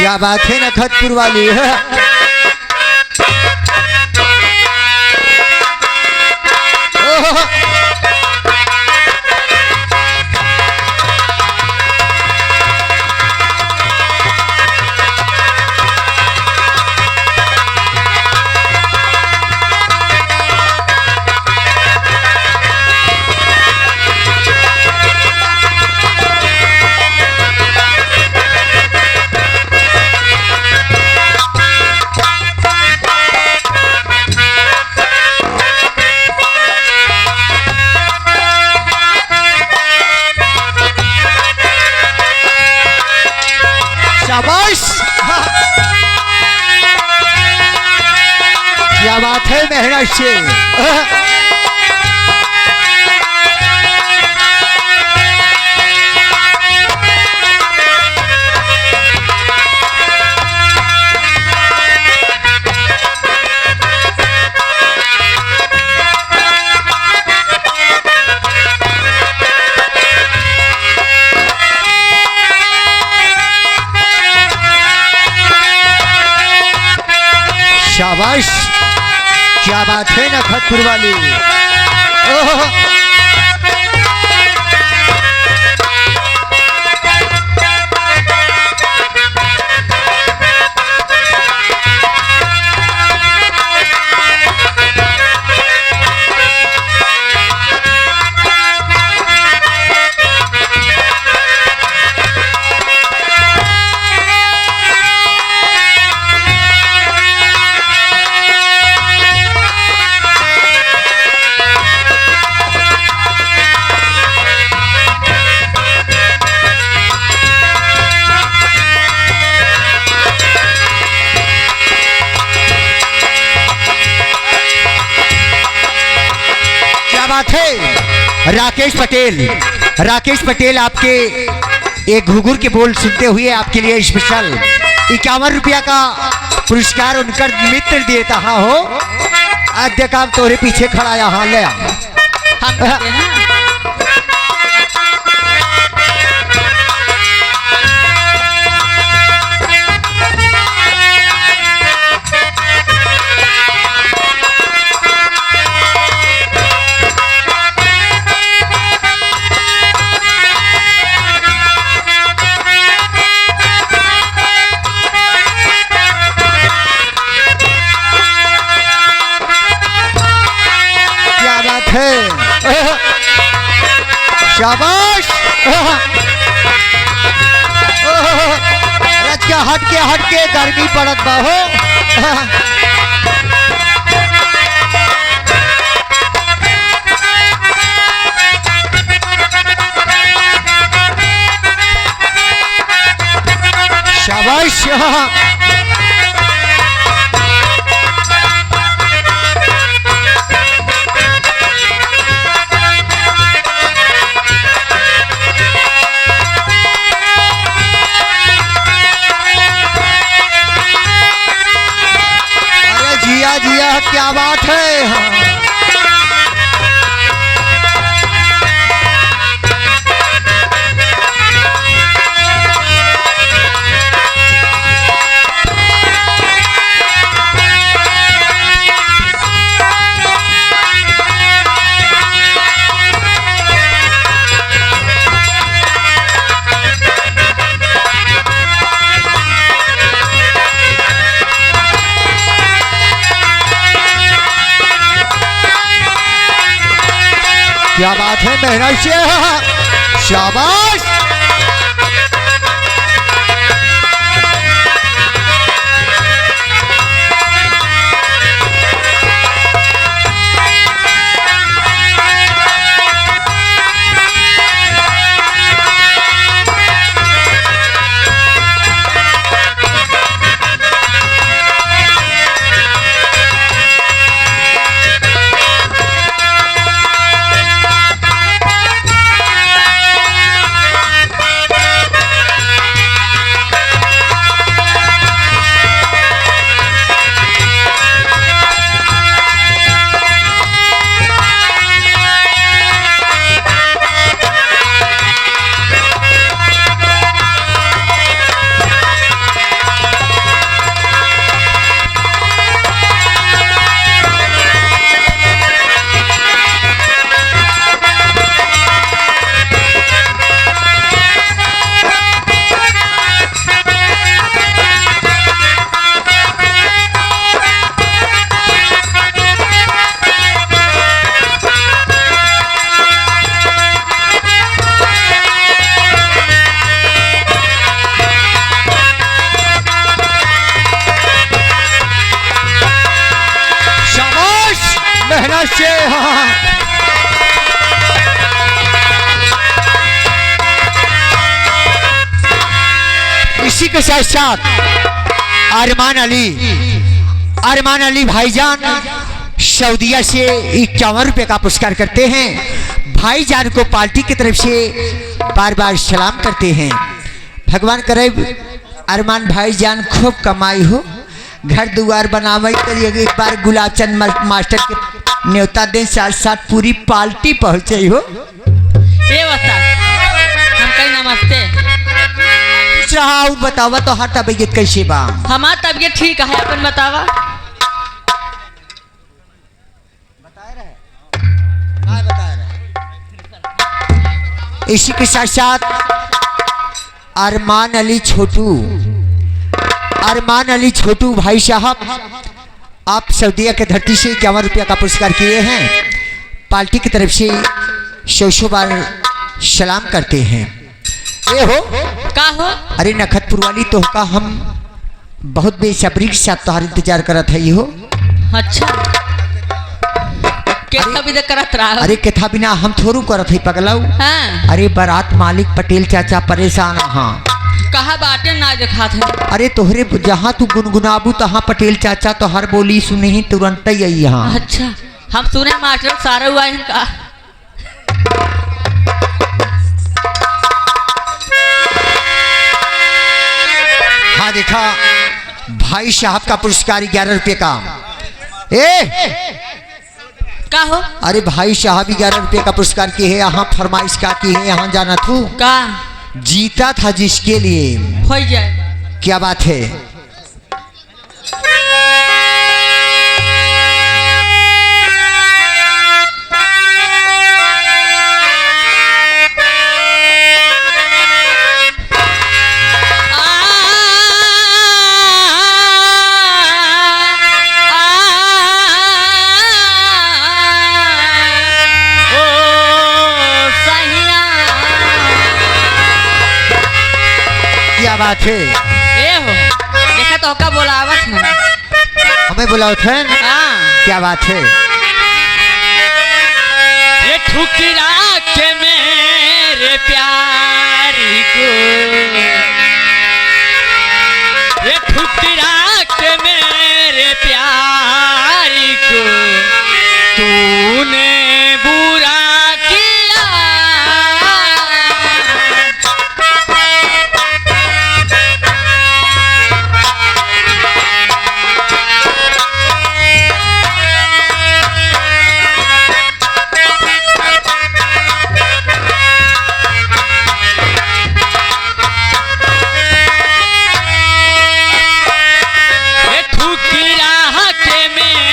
क्या बात है नखतपुर वाली। क्या बात है मेहनत से। शाबाश, क्या बात है नखतपुर वाली। बात है राकेश पटेल आपके एक घुघुर के बोल सुनते हुए आपके लिए स्पेशल 51 रुपया का पुरस्कार उनका मित्र देता हो। आज देखा तोरे पीछे खड़ा यहाँ ले शाबाश। रच हट के गर्मी पड़त बा हो। शाबाश। जिया क्या बात है। क्या बात है मेहनत से। शाबाश। से इसी के साथ साथ अरमान अली भाईजान सऊदीया से 51 रुपए का पुरस्कार करते हैं। भाईजान को पार्टी की तरफ से बार बार सलाम करते हैं। भगवान करे अरमान भाईजान खूब कमाई हो, घर दुआर बनावे करिए। एक बार गुलाबचंद मास्टर के न्योता दें, साथ साथ पूरी पार्टी पहुंचे हो। ये बता हम कहीं नमस्ते रहा बतावा तो हर तबीयत कैसे बा? हमार तबीयत ठीक है, अपन बतावा। इसी के साथ साथ अरमान अली छोटू भाई साहब, आप सऊदीया के धरती से 51 रुपया का पुरस्कार किए हैं। पार्टी की तरफ से 100 बार सलाम करते हैं। ये हो का हो? अरे नखतपुर वाली तो का हम बहुत बेसब्री के साथ तुम्हारा इंतजार करत है। हो अच्छा कैसा भी करत रहा? अरे केथा बिना हम थोरू करत है पगलाऊ। हाँ। अरे बारात मालिक पटेल चाचा परेशान। हाँ कहा बाटे ना देखा था। अरे तोहरे जहाँ तू गुनगुनाबू तहाँ पटेल चाचा तो हर बोली सुने ही तुरंत ही आई यहाँ। अच्छा हम सुने मास्टर सारा हुआ इनका। हाँ देखा भाई साहब का पुरस्कार 11 रुपये का। का हो? अरे भाई साहब 11 रुपये का पुरस्कार की है। यहाँ फरमाइश का की है, यहाँ जाना तू का जीता था जिसके लिए हो जाए। क्या बात है? क्या बात है? ए हो देखा तो का बोलावत है, हमें बुलाओ थे। हाँ। क्या बात है? ये ठुकरा के मेरे प्यारी को, ये ठुकरा के मेरे प्यारी को तूने बुरा किया।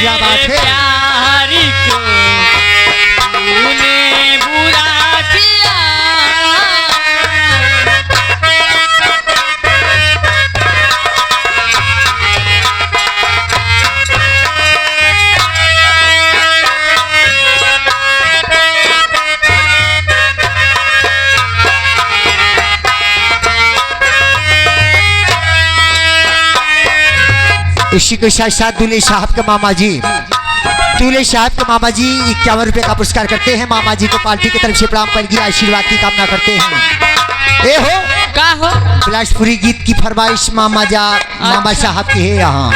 क्या बात है? प्यारी को तूने बुरा किया। इसी के साथ साथ दूल्हे साहब के मामा जी 51 रुपये का पुरस्कार करते हैं। मामा जी को पार्टी की तरफ से प्रणाम करके आशीर्वाद की कामना करते हैं। ए हो का हो? बिलासपुरी गीत की फरमाइश मामा साहब की है यहाँ।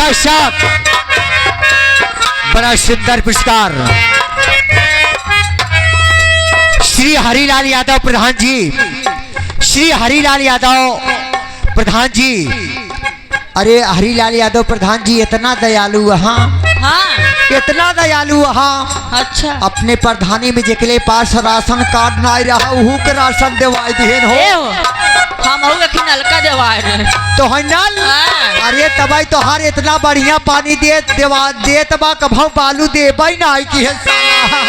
साक्षात बड़ा सुंदर पुरस्कार श्री हरिलाल यादव प्रधान जी, श्री हरिलाल यादव प्रधान जी। अरे हरिलाल यादव प्रधान जी इतना दयालु हाँ, हाँ इतना दयालु हाँ। अच्छा अपने प्रधानी में जेकले पास राशन कार्ड ना रहा उहू के राशन देवाई दिहन ए हो। हो हम हो कि नलका देवाए रे। तो है नल हाँ। अरे तबाई तो हर इतना बढ़िया पानी दे देवा दे तबा कभाऊ बालू दे बाई ना आई की है साला।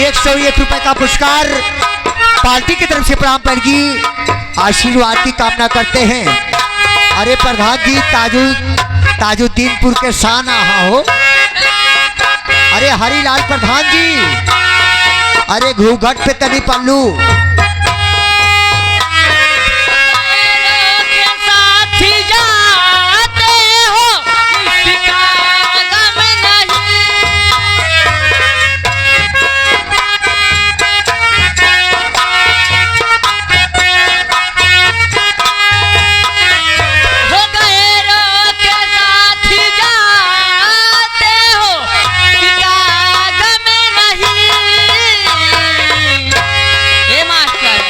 101 रुपए का पुरस्कार पार्टी की तरफ से प्रणाम करगी आशीर्वाद की कामना करते हैं। अरे प्रधान जी ताजुद्दीनपुर के शान आहा हो। अरे हरिलाल प्रधान जी अरे घूघट पे तनी पल्लू के साथ जाते हो इसका गम नहीं। हो गैरों के साथ जाते हो इसका गम नहीं। हे मास्टर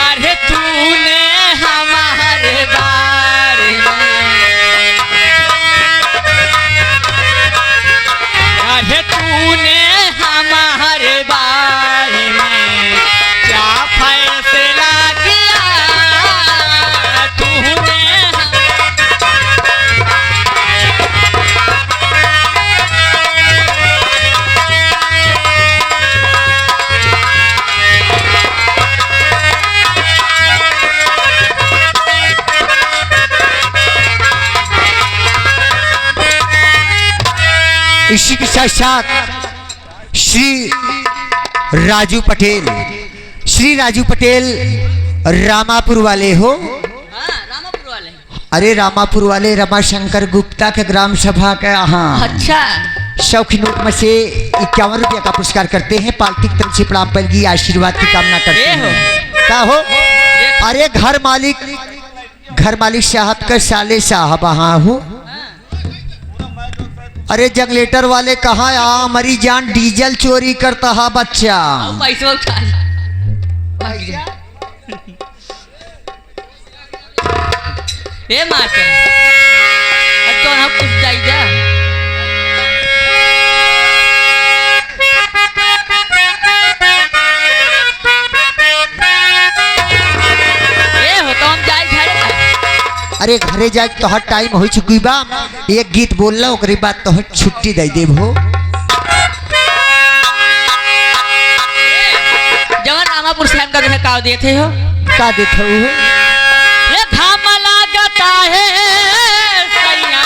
अरे तूने हमारे बारे में अरे तूने हमारे बारे में क्या फैसला किया तूने इसी के साथ साथ श्री राजू पटेल, श्री राजू पटेल रामापुर वाले हो। रामापुर वाले। अरे रामापुर वाले रमाशंकर गुप्ता के ग्राम सभा का हाँ अच्छा शौकीन में से 51 रुपया का पुरस्कार करते हैं। पार्टी की तरफ से प्रणाम करगी आशीर्वाद की कामना करते ए हो। हैं। क्या हो अरे घर मालिक साहब का साले साहब हाँ हो। अरे जंगलेटर वाले कहाँ आ मरी जान डीजल चोरी करता है बच्चा। पैसा उठा ए मास्टर अब तो हम कुछ चाहिए ए हो तो हम जाए घर अरे घरे जाए तो हर टाइम हो चुकी बा। एक गीत बोल लो ओकरी बाद तो हर छुट्टी दे देब हो। जवन रामापुर से हमका देखे का देते हो का देते हो ये घाम लागता है सैया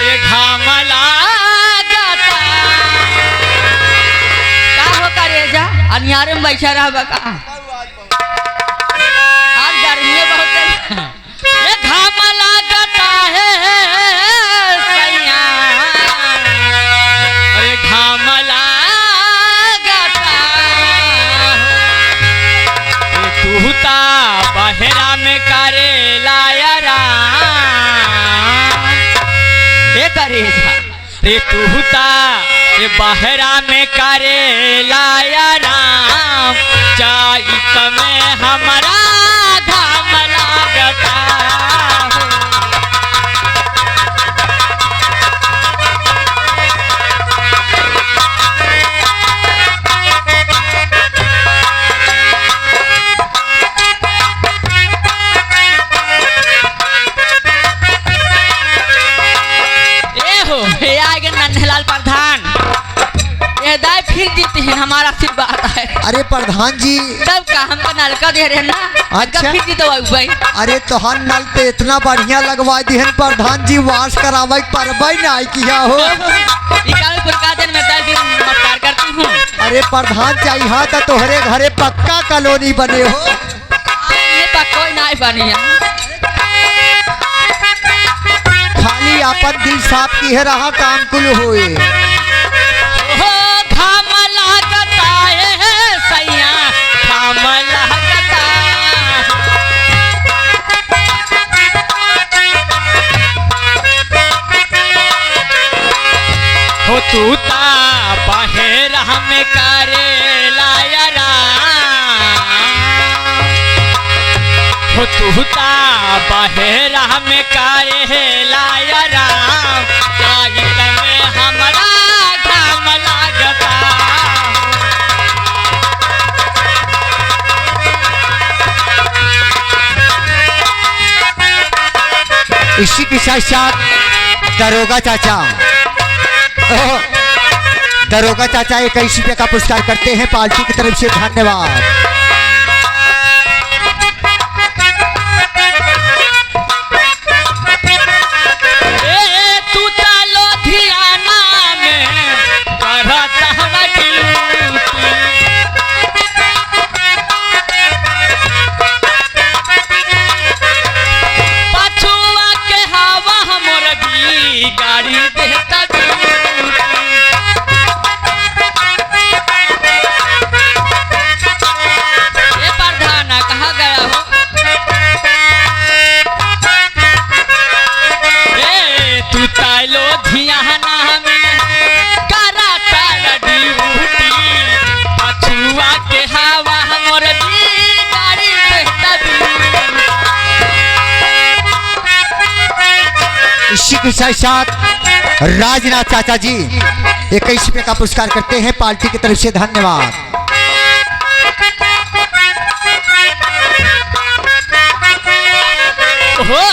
ये घाम लागता का हो करे जा अनियारे में बैठा रहा बका आज गर्मी बहुत है ये घाम लागता है सैया अरे घाम लागता तूता बहरा में करे लाया राम ए करे रे तूता ये बहरा में करे लाया राम चाइत में हमारा घाम लागता नंदलाल प्रधान ये दाई फिर जीते हैं हमारा आशीर्वाद है। अरे प्रधान जी तब का हमको नलका दे रहे ना अच्छा फिर जीतो भाई। अरे तोहर नल पे इतना बढ़िया लगवा दिहन प्रधान जी वास करावे परबई ना किया हो। इकावे पुरकाजन में 10 दिन नमस्कार करती हूँ। अरे प्रधान चाहिए तो तोहरे घरे पक्का कॉलोनी बने हो। ये पक्का नहीं बनी है खाली अपन दिल साफ की है रहा काम कुल होए। हो घाम लागता है सैया घाम लागता तूता बहेरा में काहे लाया राम लाइट में हमरा घाम लागता। इसी के साथ साथ दरोगा चाचा, दरोगा चाचा 21 रुपये का पुरस्कार करते हैं पार्टी की तरफ से, धन्यवाद। इसी के साथ साथ राजनाथ चाचा जी 21 रुपये का पुरस्कार करते हैं पार्टी की तरफ से, धन्यवाद। हो